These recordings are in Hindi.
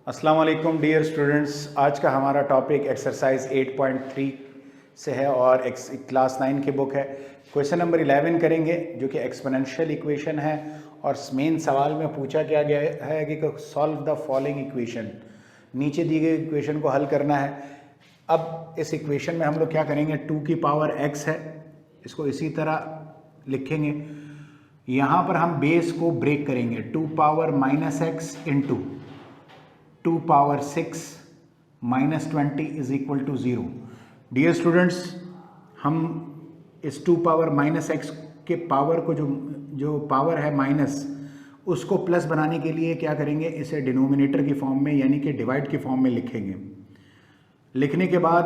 अस्सलाम वालेकुम डियर स्टूडेंट्स। आज का हमारा टॉपिक एक्सरसाइज 8.3 से है और क्लास 9 की बुक है। क्वेश्चन नंबर 11 करेंगे जो कि एक्सपोनेंशियल इक्वेशन है और मेन सवाल में पूछा क्या गया है कि सॉल्व द फॉलोइंग इक्वेशन। नीचे दी गई इक्वेशन को हल करना है। अब इस इक्वेशन में हम लोग क्या करेंगे, 2 की पावर x है, इसको इसी तरह लिखेंगे। यहाँ पर हम बेस को ब्रेक करेंगे, 2 power -x into 2 power 6 minus 20 is equal to 0। Dear students, हम इस 2 पावर -x के पावर को जो पावर है माइनस, उसको प्लस बनाने के लिए क्या करेंगे, इसे डिनोमिनेटर की फॉर्म में यानी कि डिवाइड की फॉर्म में लिखेंगे। लिखने के बाद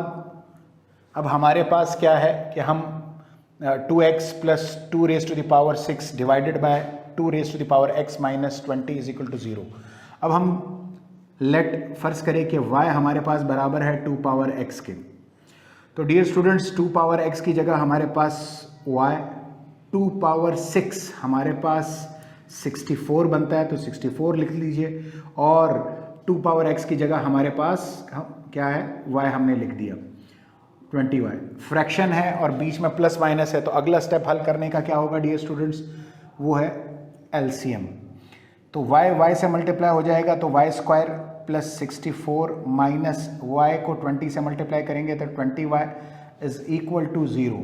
अब हमारे पास क्या है कि हम 2x plus 2 raise to the power 6 divided by 2 raise to the power x minus 20 is equal to 0। अब हम लेट फर्ज करें कि y हमारे पास बराबर है 2 पावर x के। तो डियर स्टूडेंट्स, 2 पावर x की जगह हमारे पास y, 2 पावर 6 हमारे पास 64 बनता है, तो 64 लिख लीजिए, और 2 पावर x की जगह हमारे पास क्या है, y हमने लिख दिया 20y। फ्रैक्शन है और बीच में प्लस माइनस है, तो अगला स्टेप हल करने का क्या होगा डियर स्टूडेंट्स, वो है एलसीएम। तो y से मल्टीप्लाई हो जाएगा, तो y square plus 64 minus y को 20 से मल्टीप्लाई करेंगे तो 20y is equal to 0।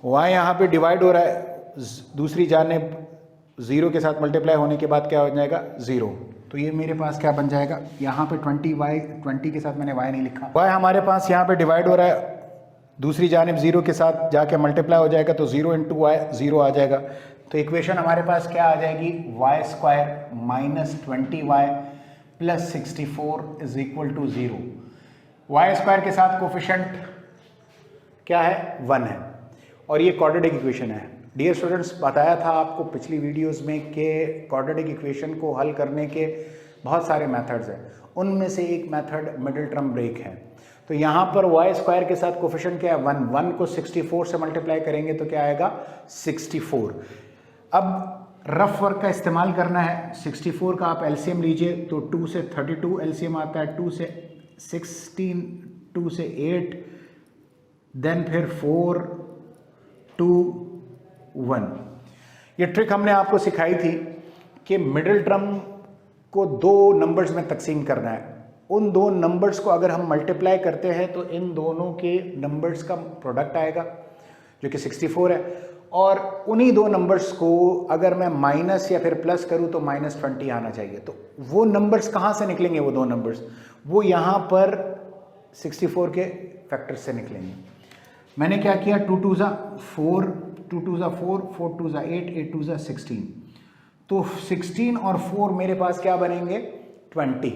y यहाँ पे डिवाइड हो रहा है, दूसरी जानिब 0 के साथ मल्टीप्लाई होने के बाद क्या हो जाएगा, 0। तो ये मेरे पास क्या बन जाएगा, यहाँ पे 20 के साथ मैंने y नहीं लिखा, y हमारे पास यहाँ पे डिवाइड हो रहा है, दूसरी जानिब 0 के साथ जाके मल्टीप्लाई हो जाएगा, तो 0 इंटू वाई 0 आ जाएगा। तो इक्वेशन हमारे पास क्या आ जाएगी, y square minus 20y plus 64 is equal to 0। Y square के साथ कोफिशिएंट क्या है, 1 है, और ये क्वाड्रेटिक इक्वेशन है। डियर स्टूडेंट्स, बताया था आपको पिछली वीडियोस में कि क्वाड्रेटिक इक्वेशन को हल करने के बहुत सारे मेथड्स हैं, उनमें से एक मेथड मिडिल टर्म ब्रेक है। तो यहाँ पर वाई स्क्वायर के साथ कोफिशिएंट क्या है, 1 को 64 से मल्टीप्लाई करेंगे तो क्या आएगा, 64। अब रफ वर्क का इस्तेमाल करना है, 64 का आप एलसीएम लीजिए, तो 2 से 32 एलसीएम आता है, 2 से 16, 2 से 8, देन फिर 4, 2, 1। ये ट्रिक हमने आपको सिखाई थी कि मिडिल टर्म को 2 नंबर्स में तकसीम करना है। उन 2 नंबर्स को अगर हम मल्टीप्लाई करते हैं तो इन दोनों के नंबर्स का प्रोडक्ट आएगा जो कि 64 है, और उन्हीं 2 नंबर्स को अगर मैं माइनस या फिर प्लस करूं तो माइनस 20 आना चाहिए। तो वो नंबर्स कहाँ से निकलेंगे, वो 2 नंबर्स वो यहाँ पर 64 के फैक्टर से निकलेंगे। मैंने क्या किया, 2 2 ज़ा 4, 2 2 ज़ा 4, 4 2 ज़ा 8, 8 2 ज़ा 16। तो 16 और 4 मेरे पास क्या बनेंगे, 20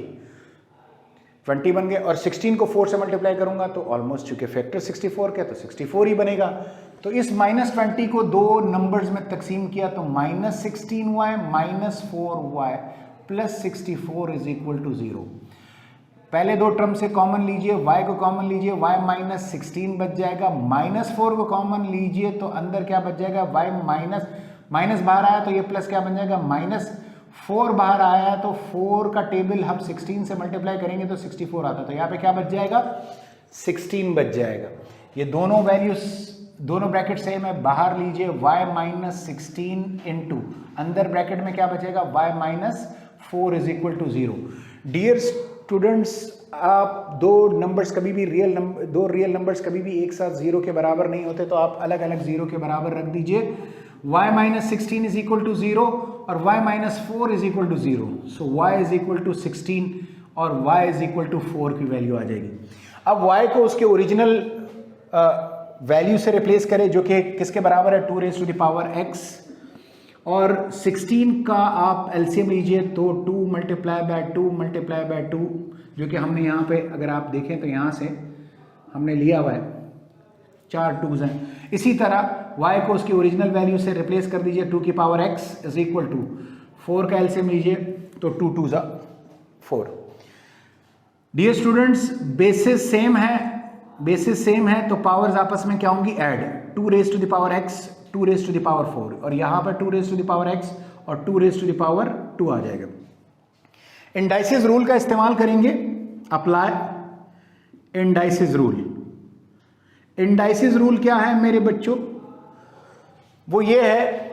बन गए, और 16 को 4 से मल्टीप्लाई करूंगा तो ऑलमोस्ट, चूंकि फैक्टर 64 के तो 64 ही बनेगा। तो इस -20 को 2 नंबर्स में तकसीम किया तो -16y minus 4y plus 64 is equal to 0। पहले 2 टर्म से कॉमन लीजिए, y को कॉमन लीजिए, y माइनस 16 बच जाएगा, -4 को कॉमन लीजिए तो अंदर क्या बच जाएगा, y माइनस बाहर आया तो ये प्लस क्या बन जाएगा, -4 बाहर आया तो 4 का टेबल हम 16 से मल्टीप्लाई करेंगे तो 64 आता है, तो यहाँ पे क्या बच जाएगा, 16 बच जाएगा। ये दोनों वैल्यूज, दोनों ब्रैकेट सेम है, बाहर लीजिए, y माइनस 16 इंटू अंदर ब्रैकेट में क्या बचेगा, y minus 4 is equal to 0। Dear students, आप 2 नंबर्स कभी भी दो रियल नंबर्स कभी भी एक साथ 0 के बराबर नहीं होते, तो आप अलग अलग 0 के बराबर रख दीजिए। y minus 16 is equal to 0 और y minus 4 is equal to 0। So y is equal to 16 और y इज इक्वल टू 4 की वैल्यू आ जाएगी। अब y को उसके ओरिजिनल वैल्यू से रिप्लेस करें जो कि किसके बराबर है, 2 raise to the power x, और 16 का आप एलसीएम लीजिए तो 2 मल्टीप्लाई बाय 2 मल्टीप्लाई बाय 2, जो कि हमने यहाँ पे अगर आप देखें तो यहाँ से हमने लिया हुआ है, 4 2s हैं। इसी तरह y को उसकी ओरिजिनल वैल्यू से रिप्लेस कर दीजिए, 2 की power x is equal to 4 का एलसीएम लीजिए तो 2 2 ज़ा 4। डियर स्टूडेंट्स, बेसिस सेम है तो पावर्स आपस में क्या होंगी, add, 2 raise to the power x, 2 raise to the power 4, और यहाँ पर 2 raise to the power x और 2 रेज टू द पावर 2 आ जाएगा। इंडाइसिस रूल का इस्तेमाल करेंगे, apply indices rule. Indices rule क्या है मेरे बच्चों? वो ये है,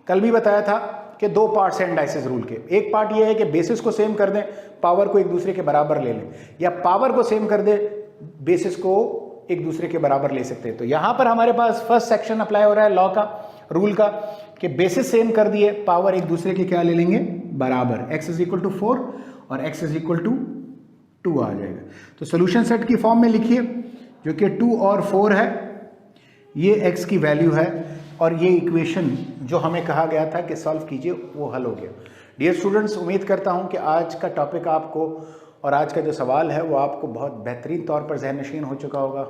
कल भी बताया था कि दो पार्ट्स हैं इंडाइसिस रूल के। एक पार्ट ये है कि बेसिस को सेम कर दें, पावर को एक दूसरे के बराबर ले लें, या पावर को सेम कर दें, बेसिस को एक दूसरे के बराबर ले सकते हैं। तो यहां पर हमारे पास फर्स्ट सेक्शन अप्लाई हो रहा है लॉ का, रूल का, कि बेसिस सेम कर दिए, पावर एक दूसरे के क्या ले लेंगे? बराबर। x इज इक्वल टू 4 और x इज इक्वल टू 2 आ जाएगा। तो सोल्यूशन सेट की फॉर्म में लिखिए, जो कि 2 और 4 है, ये x की वैल्यू है, और ये इक्वेशन जो हमें कहा गया था कि सॉल्व कीजिए वो हल हो गया। डियर स्टूडेंट्स, उम्मीद करता हूं कि आज का टॉपिक आपको और आज का जो सवाल है वो आपको बहुत बेहतरीन तौर पर ज़हन नशीन हो चुका होगा।